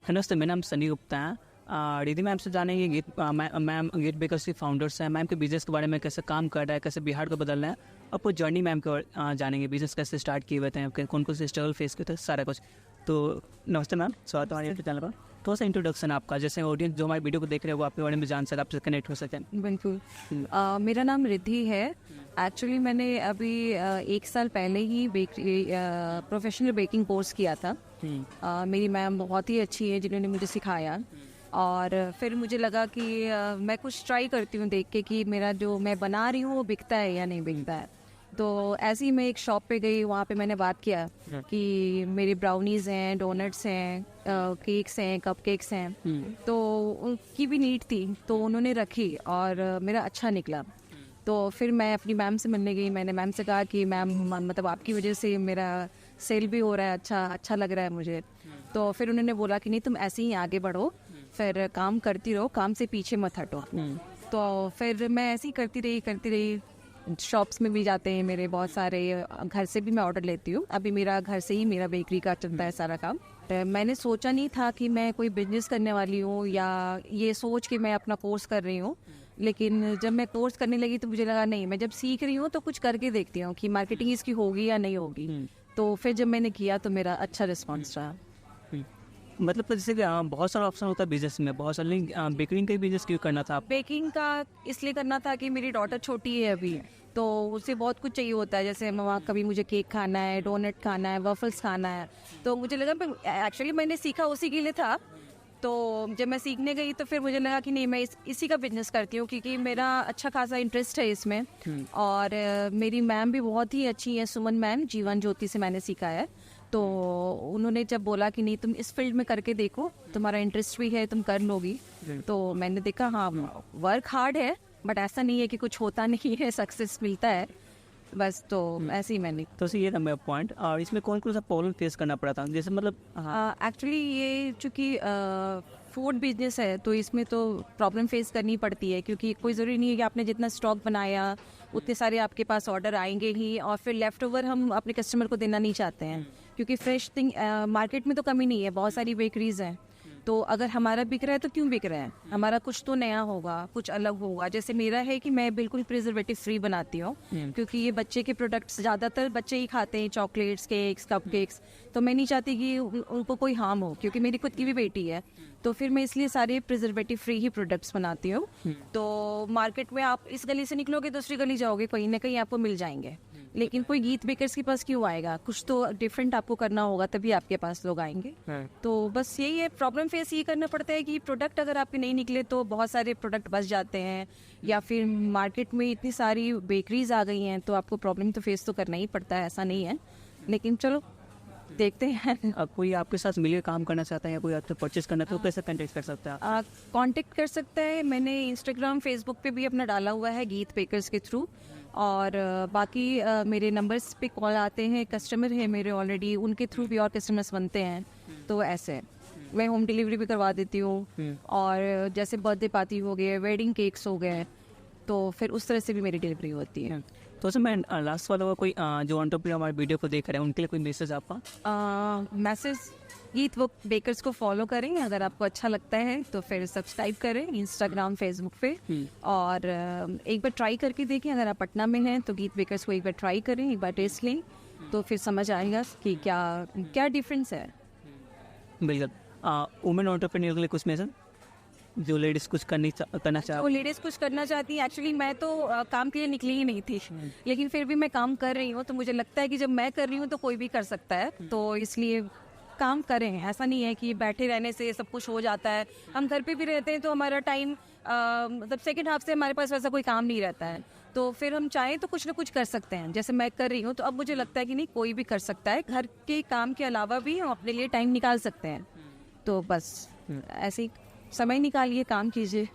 नमस्ते, मेरा नाम सनी गुप्ता है। रिद्धि मैम से जानेंगे मैम गेट बेकर्स की फाउंडर्स हैं। मैम के बिज़नेस के बारे में कैसे काम कर रहा है, कैसे बिहार को बदल रहा है, आपको जर्नी मैम को जानेंगे, बिज़नेस कैसे स्टार्ट किए हुए थे, कौन कौन से स्ट्रगल फेस किए थे, सारा कुछ। तो नमस्ते मैम, स्वागत है हमारे यूट्यूब चैनल पर। थोड़ा सा इंट्रोडक्शन आपका, जैसे ऑडियंस जो हमारे वीडियो को देख रहे हैं वो आपके बारे में जान सके, आपसे कनेक्ट हो सकें। बिल्कुल। मेरा नाम रिद्धि है। एक्चुअली मैंने अभी 1 साल पहले ही बेकरी प्रोफेशनल बेकिंग कोर्स किया था। मेरी मैम बहुत ही अच्छी है जिन्होंने मुझे सिखाया, और फिर मुझे लगा कि मैं कुछ ट्राई करती हूँ देख के कि मेरा जो मैं बना रही हूँ वो बिकता है या नहीं बिकता है। तो ऐसे ही मैं एक शॉप पे गई, वहाँ पे मैंने बात किया कि मेरे ब्राउनीज़ हैं, डोनट्स हैं, केक्स हैं, कप केक्स हैं, तो उनकी भी नीड थी, तो उन्होंने रखी और मेरा अच्छा निकला। तो फिर मैं अपनी मैम से मिलने गई। मैंने मैम से कहा कि मैम मतलब आपकी वजह से मेरा सेल भी हो रहा है, अच्छा लग रहा है मुझे। तो फिर उन्होंने बोला कि नहीं, तुम ऐसे ही आगे बढ़ो, फिर काम करती रहो, काम से पीछे मत हटो। तो फिर मैं ऐसे ही करती रही। शॉप्स में भी जाते हैं मेरे बहुत सारे, घर से भी मैं ऑर्डर लेती हूँ। अभी मेरा घर से ही मेरा बेकरी का चलता है सारा काम। मैंने सोचा नहीं था कि मैं कोई बिजनेस करने वाली हूँ, या ये सोच के मैं अपना कोर्स कर रही हूँ। लेकिन जब मैं कोर्स करने लगी तो मुझे लगा नहीं, मैं जब सीख रही हूँ तो कुछ करके देखती हूँ कि मार्केटिंग इसकी होगी या नहीं होगी। तो फिर जब मैंने किया तो मेरा अच्छा रिस्पॉन्स रहा। मतलब तो जैसे कि बहुत सारा ऑप्शन होता है बिजनेस में, बहुत सारे बेकरिंग का ही बिजनेस क्यों करना था? बेकिंग का इसलिए करना था कि मेरी डॉटर छोटी है अभी, तो उसे बहुत कुछ चाहिए होता है। जैसे मम्मा कभी मुझे केक खाना है, डोनट खाना है, वफल्स खाना है, तो मुझे लगा एक्चुअली मैंने सीखा उसी के लिए था। तो जब मैं सीखने गई तो फिर मुझे लगा कि नहीं, मैं इसी का बिजनेस करती हूँ, क्योंकि मेरा अच्छा खासा इंटरेस्ट है इसमें। और मेरी मैम भी बहुत ही अच्छी है, सुमन मैम, जीवन ज्योति से मैंने सीखा है। तो उन्होंने जब बोला कि नहीं, तुम इस फील्ड में करके देखो, तुम्हारा इंटरेस्ट भी है, तुम कर लोगी। तो मैंने देखा हाँ, वर्क हार्ड है बट ऐसा नहीं है कि कुछ होता नहीं है, सक्सेस मिलता है बस। तो ऐसे ही मैंने तो ये था मेरा पॉइंट। और इसमें कौन कौन सा प्रॉब्लम फेस करना पड़ा था, जैसे मतलब? एक्चुअली ये चूँकि फूड बिजनेस है तो इसमें तो प्रॉब्लम फेस करनी पड़ती है, क्योंकि कोई ज़रूरी नहीं है कि आपने जितना स्टॉक बनाया उतने सारे आपके पास ऑर्डर आएंगे ही, और फिर लेफ्ट ओवर हम अपने कस्टमर को देना नहीं चाहते हैं, क्योंकि फ्रेश थिंग मार्केट में तो कमी नहीं है, बहुत सारी बेकरीज हैं। तो अगर हमारा बिक रहा है तो क्यों बिक रहा है, हमारा कुछ तो नया होगा, कुछ अलग होगा। जैसे मेरा है कि मैं बिल्कुल प्रिजर्वेटिव फ्री बनाती हूँ, क्योंकि ये बच्चे के प्रोडक्ट्स ज़्यादातर बच्चे ही खाते हैं, चॉकलेट्स, केक्स, कप केक्स। तो मैं नहीं चाहती कि उनको कोई हार्म हो, क्योंकि मेरी खुद की भी बेटी है। तो फिर मैं इसलिए सारे प्रिजर्वेटिव फ्री ही प्रोडक्ट्स बनाती हूँ। तो मार्केट में आप इस गली से निकलोगे दूसरी गली जाओगे, कहीं ना कहीं आपको मिल जाएंगे, लेकिन कोई गीत बेकर्स के पास क्यों आएगा? कुछ तो डिफरेंट आपको करना होगा, तभी आपके पास लोग आएंगे। तो बस यही है, प्रॉब्लम फेस ये करना पड़ता है कि प्रोडक्ट अगर आपके नहीं निकले तो बहुत सारे प्रोडक्ट बच जाते हैं, या फिर मार्केट में इतनी सारी बेकरीज आ गई हैं तो आपको प्रॉब्लम तो फेस तो करना ही पड़ता है, ऐसा नहीं है। लेकिन चलो देखते हैं। अब कोई आपके साथ मिलकर काम करना चाहता है या कोई आपसे परचेस करना है तो कैसे कॉन्टेक्ट कर सकता है? कांटेक्ट कर सकता है। मैंने इंस्टाग्राम, फेसबुक पे भी अपना डाला हुआ है गीत बेकर्स के थ्रू, और बाकी मेरे नंबर्स पे कॉल आते हैं, कस्टमर है मेरे ऑलरेडी, उनके थ्रू भी और कस्टमर्स बनते हैं। तो ऐसे मैं होम डिलीवरी भी करवा देती हूँ, और जैसे बर्थडे पार्टी हो गए, वेडिंग केक्स हो गए, तो फिर उस तरह से भी मेरी डिलीवरी होती है। तो सर मैं लास्ट वाला कोई जो एंटरप्रेन्योर हमारे वीडियो को देख रहे हैं उनके लिए कोई मैसेज आपका? मैसेज, गीत बेकर्स को फॉलो करें, अगर आपको अच्छा लगता है तो फिर सब्सक्राइब करें इंस्टाग्राम, फेसबुक पे, और एक बार ट्राई करके देखें। अगर आप पटना में हैं तो गीत बेकर्स को एक बार ट्राई करें, एक बार टेस्ट लें, तो फिर समझ आएगा कि क्या डिफरेंस है। बिल्कुल। वुमेन एंटरप्रेन्योर के लिए कुछ मैसेज जो लेडीज कुछ करना चाहती? वो लेडीज कुछ करना चाहती हैं। एक्चुअली मैं तो काम के लिए निकली ही नहीं थी, लेकिन फिर भी मैं काम कर रही हूँ, तो मुझे लगता है कि जब मैं कर रही हूँ तो कोई भी कर सकता है, तो इसलिए काम करें। ऐसा नहीं है कि बैठे रहने से सब कुछ हो जाता है। हम घर पे भी रहते हैं तो हमारा टाइम मतलब सेकंड हाफ से हमारे पास वैसा कोई काम नहीं रहता है, तो फिर हम चाहें तो कुछ ना कुछ कर सकते हैं। जैसे मैं कर रही हूँ, तो अब मुझे लगता है कि नहीं, कोई भी कर सकता है, घर के काम के अलावा भी हम अपने लिए टाइम निकाल सकते हैं। तो बस ऐसे ही समय निकालिए, काम कीजिए।